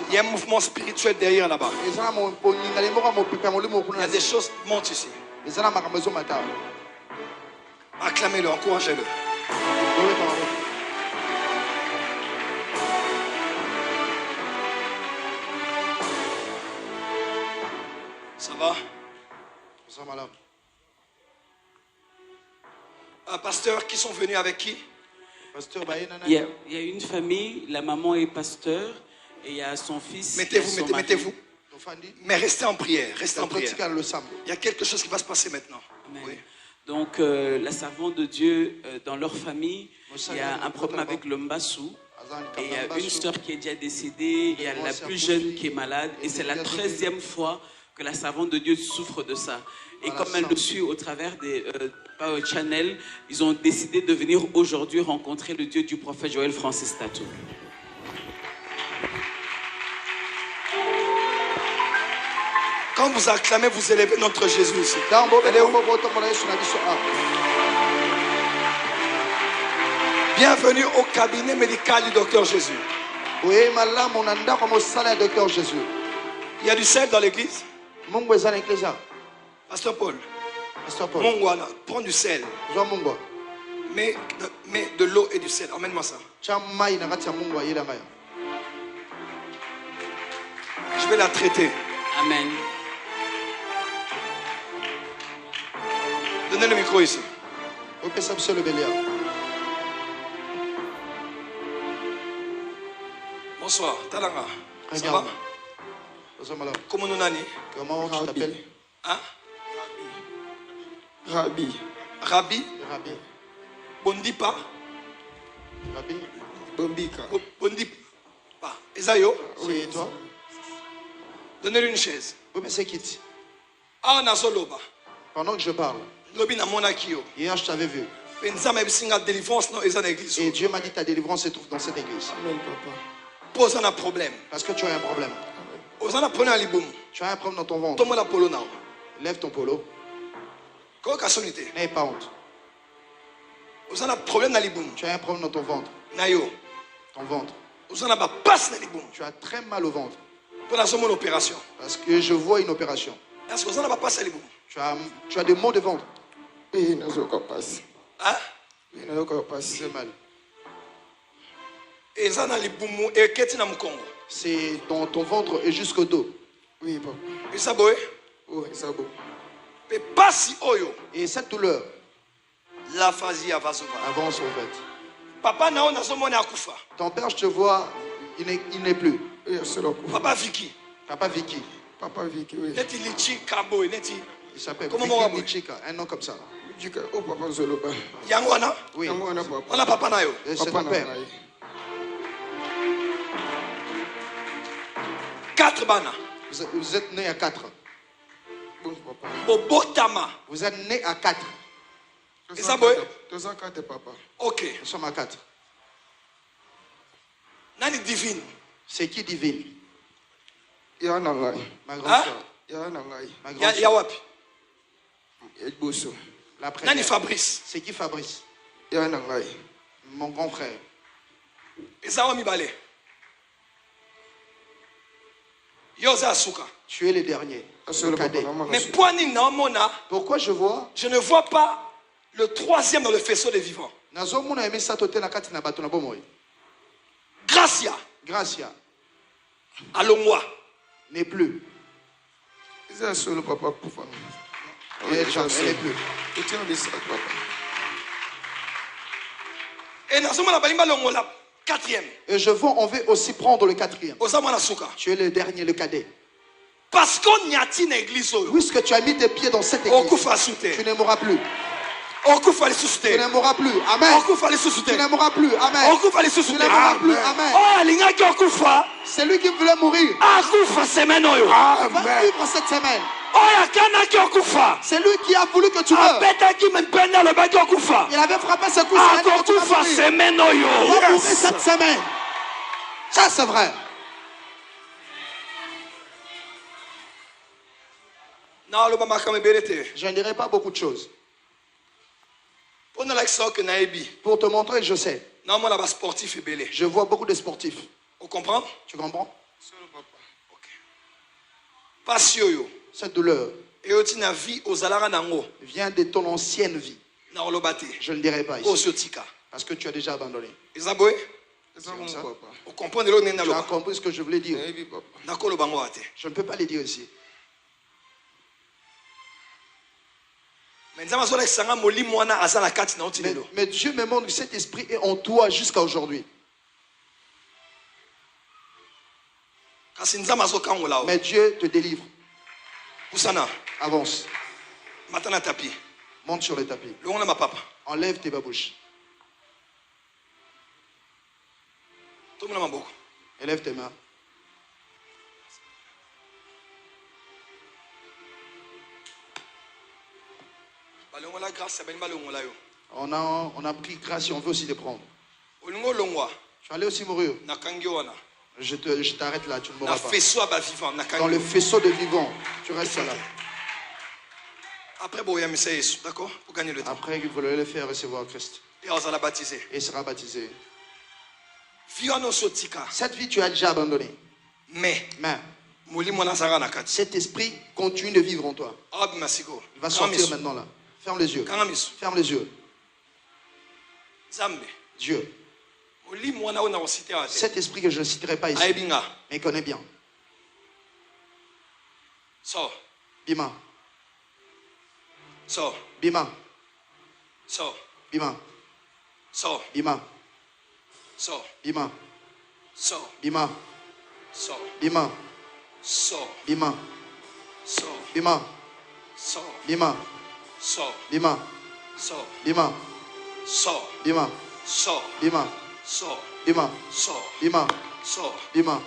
Il y a un mouvement spirituel derrière là-bas. Il y a des choses qui montent ici. Acclamez-le, encouragez-le. Ça va? Un pasteur, qui sont venus avec qui? Il y a une famille, la maman est pasteur et il y a son fils. Mettez-vous. Mais restez en prière, restez en prière. Il y a quelque chose qui va se passer maintenant. Oui. Donc la servante de Dieu, dans leur famille, il y a un problème avec le mbassou. Et il y a une sœur qui est déjà décédée, il y a la plus jeune qui est malade. Et c'est la 13e fois que la servante de Dieu souffre de ça. Et comme elle le suit au travers des Power Channel, ils ont décidé de venir aujourd'hui rencontrer le Dieu du prophète Joël Francis Tatou. Quand vous acclamez, vous élevez notre Jésus ici. Bienvenue au cabinet médical du docteur Jésus. Il y a du sel dans l'église. Pasteur Paul. Mongwana, prends du sel. Mets de l'eau et du sel. Emmène-moi ça. Je vais la traiter. Amen. Donnez le micro ici. Bonsoir, Talanga. Ça va? Comment nous nani? Comment tu t'appelles? Hein? Rabi. Rabi? Rabi. Bondipa? Rabi. Bombika. Bondipa. Esayo? Oui, et toi? Donnez-lui une chaise. Oui, mais c'est qui? Ah, Nazoloba. Pendant que je parle, hier je t'avais vu. Et Dieu m'a dit ta délivrance se trouve dans cette église. Amen, papa. Pose un problème. Parce que tu as un problème. Tu as un problème dans ton ventre. Lève ton polo. N'aie pas honte. Tu as un problème dans ton ventre. Ton ventre. Tu as très mal au ventre. Parce que je vois une opération. Tu as des maux de ventre. Oui, hein? C'est mal. C'est dans ton ventre et jusqu'au dos. Oui, papa. Et cette douleur, avance en fait. Papa, ton père, je te vois, il n'est plus. Papa Vicky. Papa Vicky. Papa Vicky, oui. Il s'appelle Vicky Lichika, un nom comme ça. Oh, papa Zoloba. Yangwana? Oui. On a papa Nayo. C'est ton père. 4 bana. Vous êtes né à 4. Bobotama. Vous êtes né à 4. Et ça, boy? 204, papa. Ok. Nous sommes à 4. Nani divine? C'est qui divine? Yanangai. Ma grande soeur. Yanangai. Ma grande soeur. Yawapi. Edbosso. La première. Nani Fabrice? C'est qui Fabrice? Yanangai. Mon grand frère. Et ça va mi balé. Yosa Asuka. Tu es le dernier. Le cadet. Mais pourquoi je vois? Je ne vois pas le 3e dans le faisceau des vivants. Gracia. Gracia. Allons-moi. N'est plus. C'est seul papa pour faire. Elle n'est plus. Et nous sommes à la 4e. Et je veux, on veut aussi prendre le 4e. Tu es le dernier, le cadet. Parce qu'on y a une église. Puisque tu as mis tes pieds dans cette église, tu ne mourras plus. Tu ne mourras plus. Amen. Tu ne mourras plus. Amen. Tu ne mourras plus. Amen. C'est lui qui voulait mourir. Amen. Il va vivre cette semaine. C'est lui qui a voulu que tu meurs. Il avait frappé ce coup. Il va mourir cette semaine. Ça, c'est vrai. Je ne dirai pas beaucoup de choses. Pour te montrer que je sais. Je vois beaucoup de sportifs. On comprend? Tu comprends? Cette douleur vient de ton ancienne vie. Je ne dirai pas ici. Parce que tu as déjà abandonné. Tu as compris ce que je voulais dire. Je ne peux pas le dire ici. Mais Dieu me montre que cet esprit est en toi jusqu'à aujourd'hui. Mais Dieu te délivre. Avance. Monte sur le tapis. Enlève tes babouches. Élève tes mains. On a pris grâce et on veut aussi les prendre. Tu vas aller aussi mourir. Je t'arrête là, tu ne mourras pas. Dans le faisceau des vivants, tu restes là. Après, d'accord, pour gagner le temps. Après, il voulait le faire recevoir Christ. Et il sera baptisé. Et il sera baptisé. Cette vie, tu as déjà abandonné. Mais cet esprit continue de vivre en toi. Il va sortir maintenant là. Ferme les yeux. Ferme les yeux. Dieu. Cet esprit que je ne citerai pas ici, mais il connaît bien. Bima. Bima. Bima. Bima. Bima. Bima. Bima. Bima. Bima. Bima. Bima. Bima. Bima. Bima. Bima. Bima. Bima.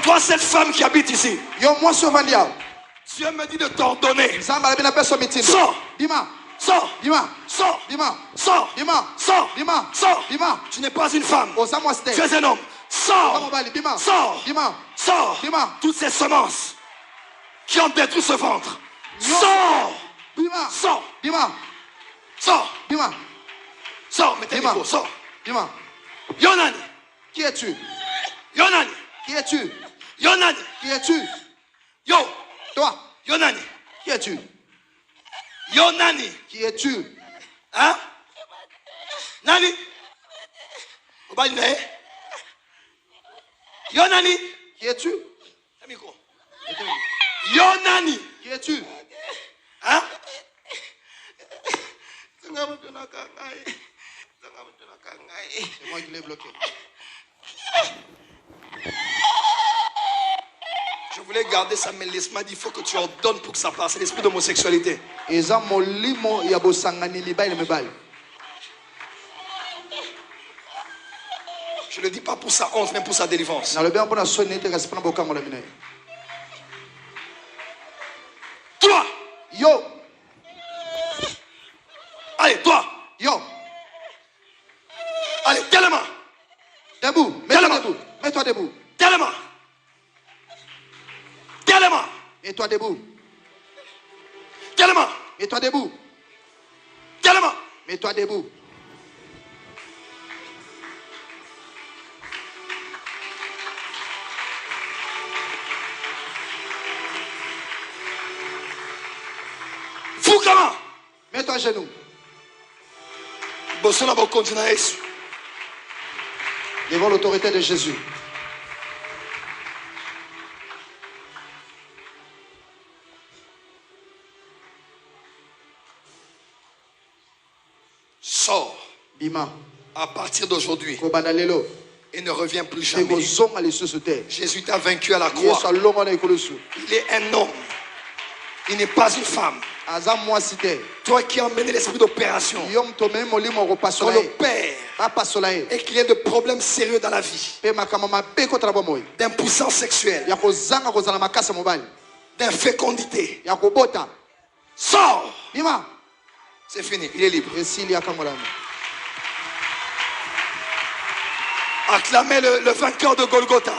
Toi, cette femme qui habite ici, Dieu me dit de t'ordonner. Sors. Bima. Sors. Bima. Sors. Bima. Sors. Bima. Sors. Bima. Sors. Bima. Tu n'es pas une femme. Tu Tu es un homme. Sors. Bima. Sors. Bima. Sors. Bima. Toutes ces semences qui ont détruit ce ventre. Sors. Bima. Sors. Bima. Sors. Bima. Sors. Mettez le micro. Sors. Bima. Yonani. Qui es-tu? Yonani. Qui es-tu? Yonani. Qui es-tu? Yo. Toi. Yonani. Qui es-tu? Yonani. Qui es-tu? Hein? Nani? Yonani. Qui es-tu? Yonani. Qui es-tu? Hein? C'est moi qui l'ai bloqué. Je voulais garder ça, mais l'esprit m'a dit il faut que tu ordonnes pour que ça passe. C'est l'esprit d'homosexualité. Je ne le dis pas pour sa honte, mais pour sa délivrance. Toi! Yo! Allez, toi! Yo! Allez, tellement! Debout! Mets-toi debout! Mets-toi debout! Tellement! Tellement! Mets-toi debout! Tellement! Mets-toi debout! Tellement! Mets-toi debout! Fou comment? Mets-toi à genoux. Devant l'autorité de Jésus. Sors. Bima. À partir d'aujourd'hui. Et ne reviens plus jamais. Jésus t'a vaincu à la croix. Il est un homme. Il n'est pas une femme. Toi qui as emmené l'esprit d'opération. Ton le père. Et qu'il y ait de problèmes sérieux dans la vie. D'impuissance sexuelle. D'infécondité. Sors. C'est fini. Il est libre. Acclamez le vainqueur de Golgotha.